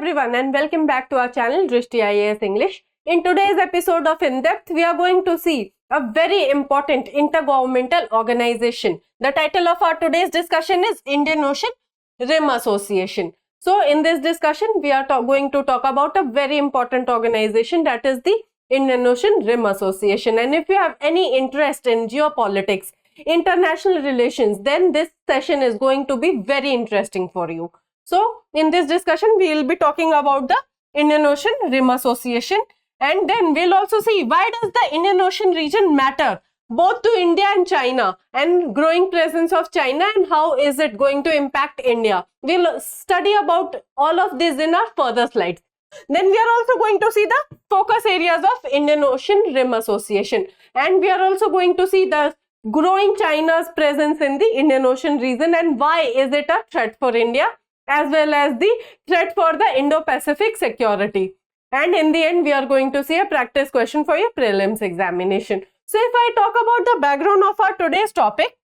everyone and welcome back to our channel Drishti IAS English. In today's episode of In Depth, we are going to see a very important intergovernmental organization. The title of our today's discussion is Indian Ocean Rim Association. So in this discussion, we are going to talk about a very important organization, that is the Indian Ocean Rim Association. And if you have any interest in geopolitics, international relations, then this session is going to be very interesting for you. So in this discussion, we will be talking about the Indian Ocean Rim Association, and then we'll also see why does the Indian Ocean region matter both to India and China, and growing presence of China, and how is it going to impact India. We'll study about all of this in our further slides. Then we are also going to see the focus areas of Indian Ocean Rim Association, and we are also going to see the growing China's presence in the Indian Ocean region and why is it a threat for India, as well as the threat for the Indo-Pacific security. And in the end, we are going to see a practice question for your prelims examination. So if I talk about the background of our today's topic,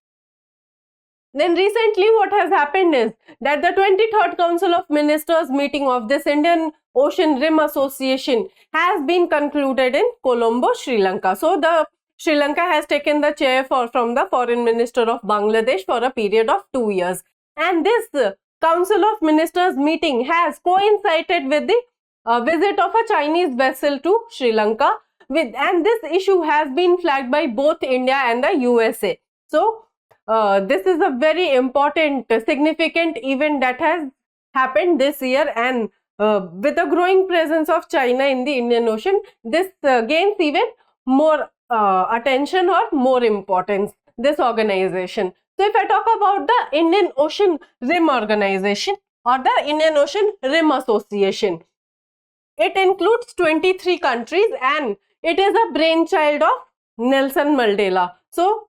then recently what has happened is that the 23rd Council of Ministers meeting of this Indian Ocean Rim Association has been concluded in Colombo, Sri Lanka. So the Sri Lanka has taken the chair from the Foreign Minister of Bangladesh for a period of 2 years. And this Council of Ministers meeting has coincided with the visit of a Chinese vessel to Sri Lanka, and this issue has been flagged by both India and the USA. So this is a very important, significant event that has happened this year, and with the growing presence of China in the Indian Ocean, this gains even more attention or more importance, this organization. So if I talk about the Indian Ocean Rim Organization or the Indian Ocean Rim Association, it includes 23 countries and it is a brainchild of Nelson Mandela. So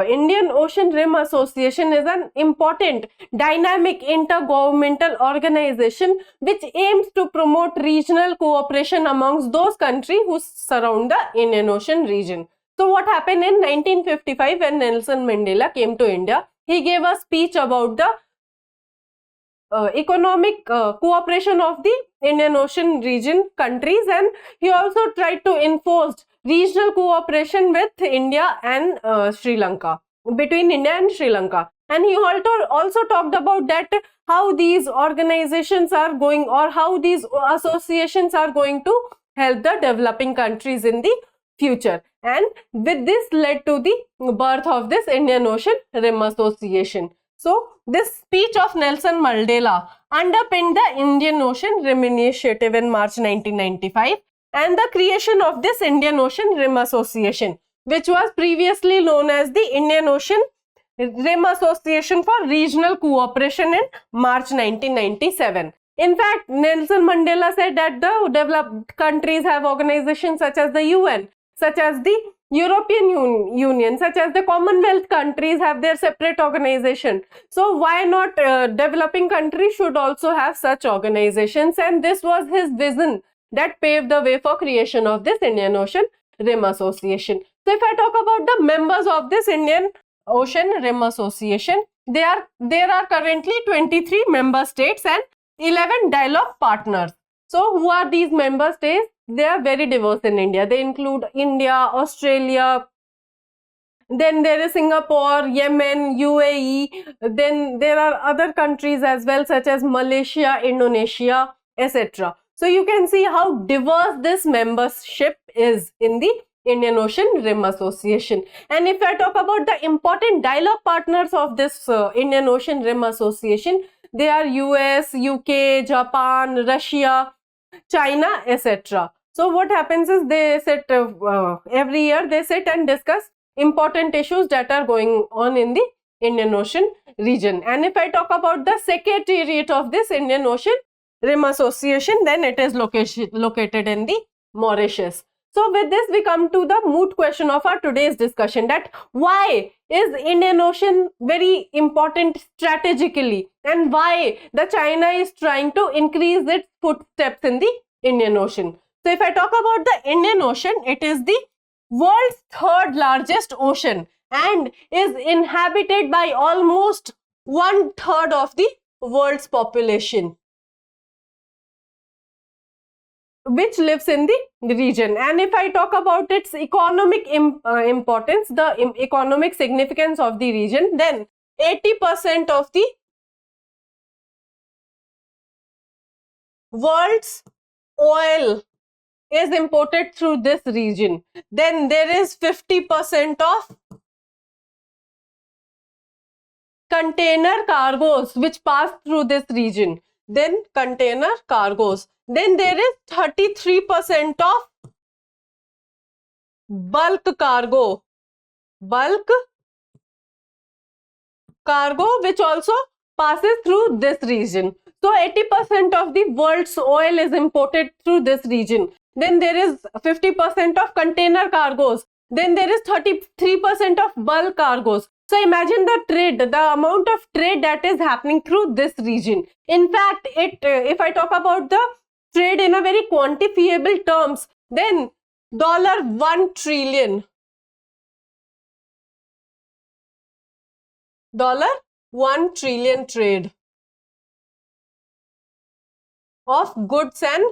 Indian Ocean Rim Association is an important, dynamic intergovernmental organization which aims to promote regional cooperation amongst those countries who surround the Indian Ocean region. So what happened in 1955 when Nelson Mandela came to India? He gave a speech about the economic cooperation of the Indian Ocean region countries, and he also tried to enforce regional cooperation with India and Sri Lanka, between India and Sri Lanka. And he also talked about that how these organizations are going, or how these associations are going to help the developing countries in the future. And with this led to the birth of this Indian Ocean Rim Association. So this speech of Nelson Mandela underpinned the Indian Ocean Rim Initiative in March 1995 and the creation of this Indian Ocean Rim Association, which was previously known as the Indian Ocean Rim Association for Regional Cooperation in March 1997. In fact, Nelson Mandela said that the developed countries have organizations such as the UN, such as the European Union, such as the Commonwealth countries have their separate organization. So why not developing countries should also have such organizations? And this was his vision that paved the way for creation of this Indian Ocean Rim Association. So if I talk about the members of this Indian Ocean Rim Association, there are currently 23 member states and 11 dialogue partners. So who are these member states? They are very diverse in India. They include India, Australia, then there is Singapore, Yemen, UAE, then there are other countries as well such as Malaysia, Indonesia, etc. So you can see how diverse this membership is in the Indian Ocean Rim Association. And if I talk about the important dialogue partners of this Indian Ocean Rim Association, they are US, UK, Japan, Russia, China, etc. So what happens is they sit every year, they sit and discuss important issues that are going on in the Indian Ocean region. And if I talk about the secretariat of this Indian Ocean Rim Association, then it is located in the Mauritius. So with this, we come to the moot question of our today's discussion, that why is Indian Ocean very important strategically, and why the China is trying to increase its footsteps in the Indian Ocean. So if I talk about the Indian Ocean, it is the world's third largest ocean and is inhabited by almost 1/3 of the world's population. which lives in the region. And if I talk about its economic importance, the economic significance of the region, then 80% of the world's oil is imported through this region. Then there is 50% of container cargoes which pass through this region. Then container cargoes. Then there is 33% of bulk cargo. Bulk cargo which also passes through this region. So 80% of the world's oil is imported through this region. Then there is 50% of container cargoes. Then there is 33% of bulk cargoes. So imagine the trade, the amount of trade that is happening through this region. In fact, if I talk about the trade in a very quantifiable terms, then $1 trillion. $1 trillion trade of goods and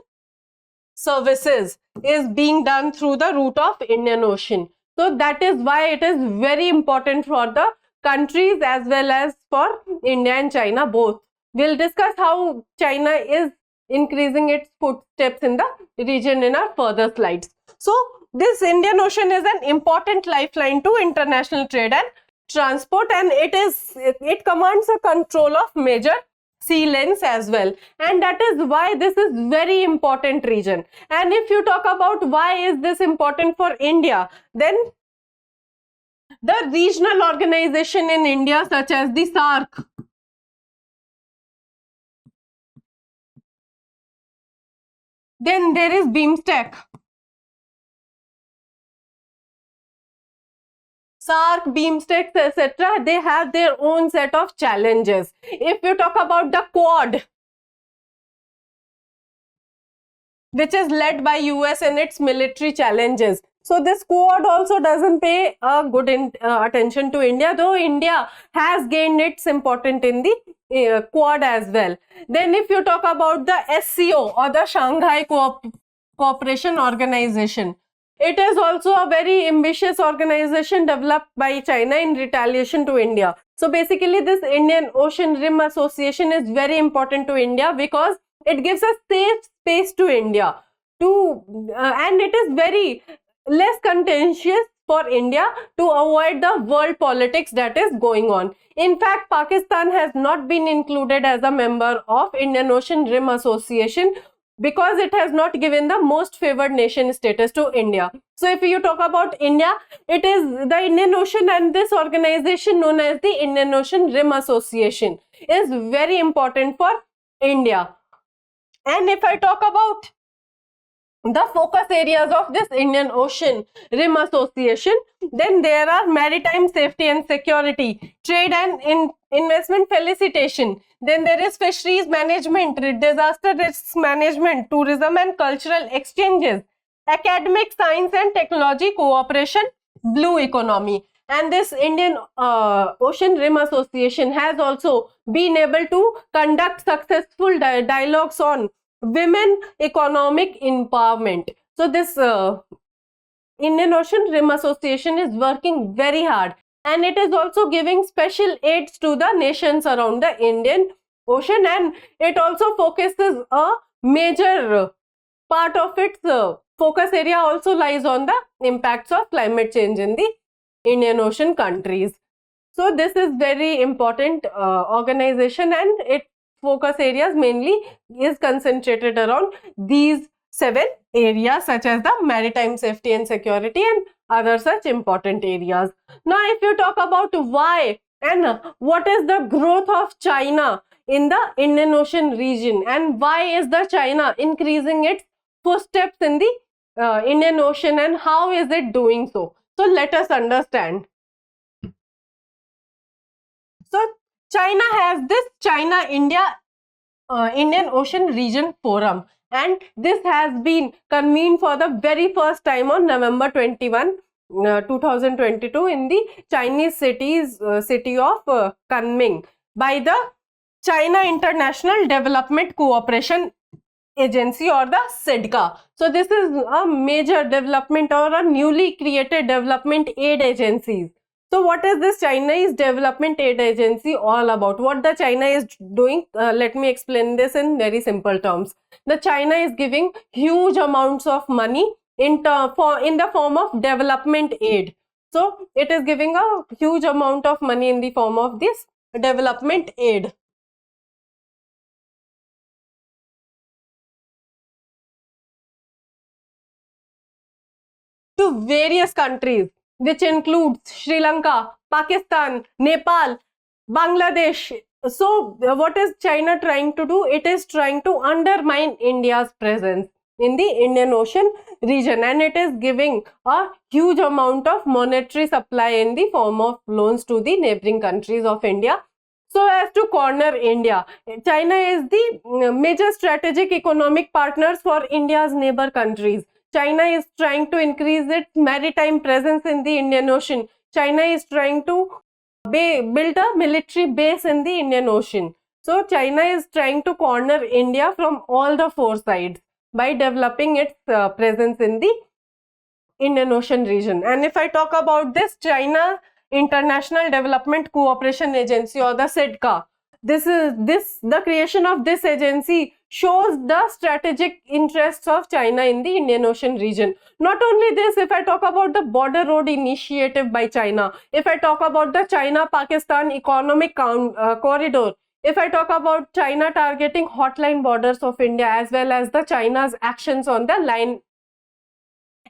services is being done through the route of Indian Ocean. So that is why it is very important for the countries as well as for India and China both. We'll discuss how China is increasing its footsteps in the region in our further slides. So this Indian Ocean is an important lifeline to international trade and transport, and it commands a control of major sea lanes as well, and that is why this is very important region. And if you talk about why is this important for India, then the regional organization in India such as the SAARC, then there is BIMSTEC, SAARC, BIMSTEC, etc. They have their own set of challenges. If you talk about the Quad, which is led by US and its military challenges. So this Quad also doesn't pay a good attention to India, though India has gained its importance in the Quad as well. Then if you talk about the SCO or the Shanghai Cooperation Organization, it is also a very ambitious organization developed by China in retaliation to India. So basically this Indian Ocean Rim Association is very important to India because it gives a safe space to India and it is very less contentious for India to avoid the world politics that is going on. In fact, Pakistan has not been included as a member of Indian Ocean Rim Association because it has not given the most favored nation status to India. So if you talk about India, it is the Indian Ocean, and this organization known as the Indian Ocean Rim Association is very important for India. And if I talk about the focus areas of this Indian Ocean Rim Association, then there are maritime safety and security, trade and investment facilitation, then there is fisheries management, disaster risk management, tourism and cultural exchanges, academic science and technology cooperation, blue economy. And this Indian Ocean Rim Association has also been able to conduct successful dialogues on women economic empowerment. So this Indian Ocean Rim Association is working very hard, and it is also giving special aids to the nations around the Indian Ocean, and it also focuses a major part of its focus area also lies on the impacts of climate change in the Indian Ocean countries. So this is very important organization, and its focus areas mainly is concentrated around these 7 areas such as the maritime safety and security and other such important areas. Now if you talk about why and what is the growth of China in the Indian Ocean region and why is the China increasing its footsteps in the Indian Ocean and how is it doing so? So let us understand. So China has this China-India Indian Ocean Region Forum, and this has been convened for the very first time on November 21, 2022 in the Chinese city of Kunming by the China International Development Cooperation agency or the SIDCA. So this is a major development or a newly created development aid agencies. So what is this Chinese Development Aid Agency all about? What the China is doing? Let me explain this in very simple terms. The China is giving huge amounts of money in the form of development aid. So it is giving a huge amount of money in the form of this development aid to various countries, which includes Sri Lanka, Pakistan, Nepal, Bangladesh. So what is China trying to do? It is trying to undermine India's presence in the Indian Ocean region, and it is giving a huge amount of monetary supply in the form of loans to the neighboring countries of India, so as to corner India. China is the major strategic economic partners for India's neighbor countries. China is trying to increase its maritime presence in the Indian Ocean. China is trying to build a military base in the Indian Ocean. So China is trying to corner India from all the four sides by developing its presence in the Indian Ocean region. And if I talk about this China International Development Cooperation Agency or the SIDCA, the creation of this agency shows the strategic interests of China in the Indian Ocean region. Not only this, if I talk about the Border Road Initiative by China, if I talk about the China-Pakistan Economic Corridor, if I talk about China targeting hotline borders of India, as well as the China's actions on the line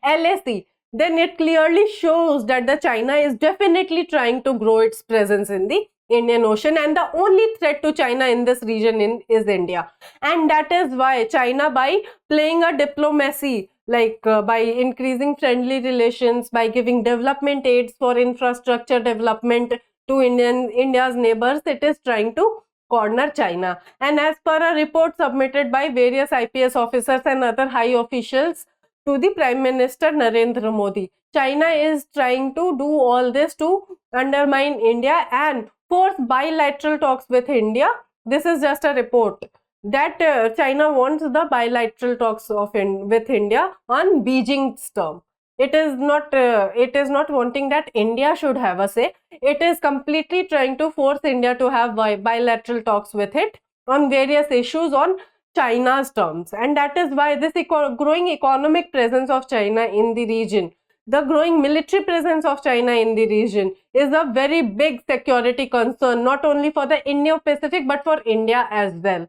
LAC, then it clearly shows that the China is definitely trying to grow its presence in the Indian Ocean, and the only threat to China in this region is India. And that is why China, by playing a diplomacy, like by increasing friendly relations, by giving development aids for infrastructure development to India's neighbors, it is trying to corner China. And as per a report submitted by various IPS officers and other high officials to the Prime Minister Narendra Modi, China is trying to do all this to undermine India and force bilateral talks with India. This is just a report that China wants the bilateral talks with India on Beijing's term. It is not wanting that India should have a say. It is completely trying to force India to have bilateral talks with it on various issues on China's terms. And that is why this growing economic presence of China in the region, the growing military presence of China in the region, is a very big security concern, not only for the Indo-Pacific but for India as well.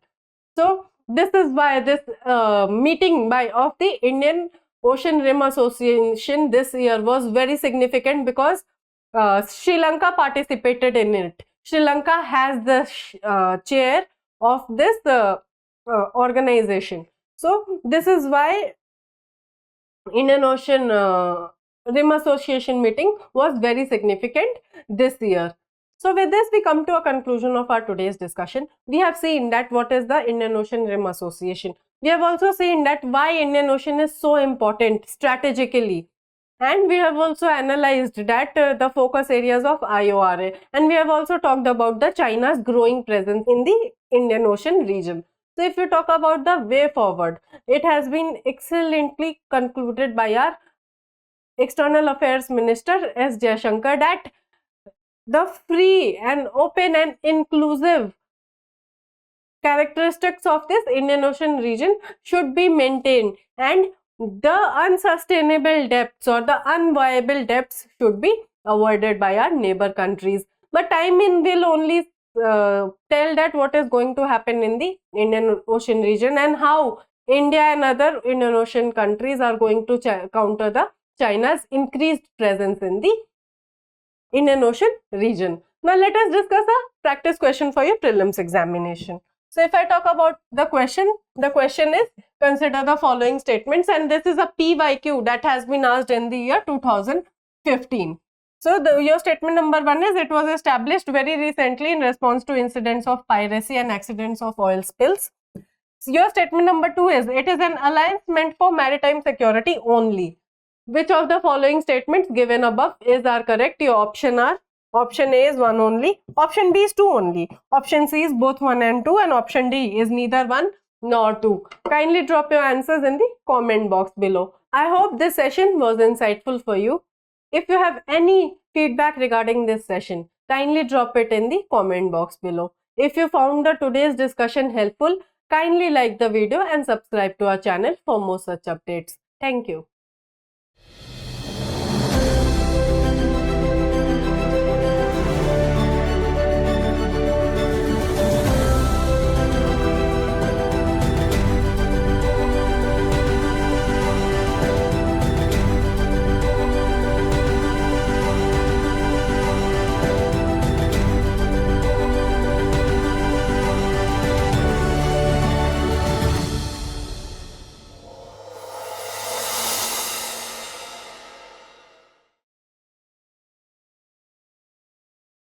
So this is why this meeting of the Indian Ocean Rim Association this year was very significant, because Sri Lanka participated in it. Sri Lanka has the chair of this organization. So this is why Indian Ocean Rim Association meeting was very significant this year. So with this, we come to a conclusion of our today's discussion. We have seen that what is the Indian Ocean Rim Association. We have also seen that why Indian Ocean is so important strategically. And we have also analyzed that the focus areas of IORA. And we have also talked about the China's growing presence in the Indian Ocean region. So if you talk about the way forward, it has been excellently concluded by our External Affairs Minister S. Jaishankar that the free and open and inclusive characteristics of this Indian Ocean region should be maintained, and the unsustainable debts or the unviable debts should be avoided by our neighbor countries. But time will only tell that what is going to happen in the Indian Ocean region and how India and other Indian Ocean countries are going to counter the China's increased presence in the Indian Ocean region. Now let us discuss a practice question for your prelims examination. So if I talk about the question is, consider the following statements, and this is a PYQ that has been asked in the year 2015. So your statement number 1 is, it was established very recently in response to incidents of piracy and accidents of oil spills. So your statement number 2 is, it is an alliance meant for maritime security only. Which of the following statements given above are correct? Your option A is 1 only, option B is 2 only, option C is both 1 and 2, and option D is neither 1 nor 2. Kindly drop your answers in the comment box below. I hope this session was insightful for you. If you have any feedback regarding this session, kindly drop it in the comment box below. If you found today's discussion helpful, kindly like the video and subscribe to our channel for more such updates. Thank you.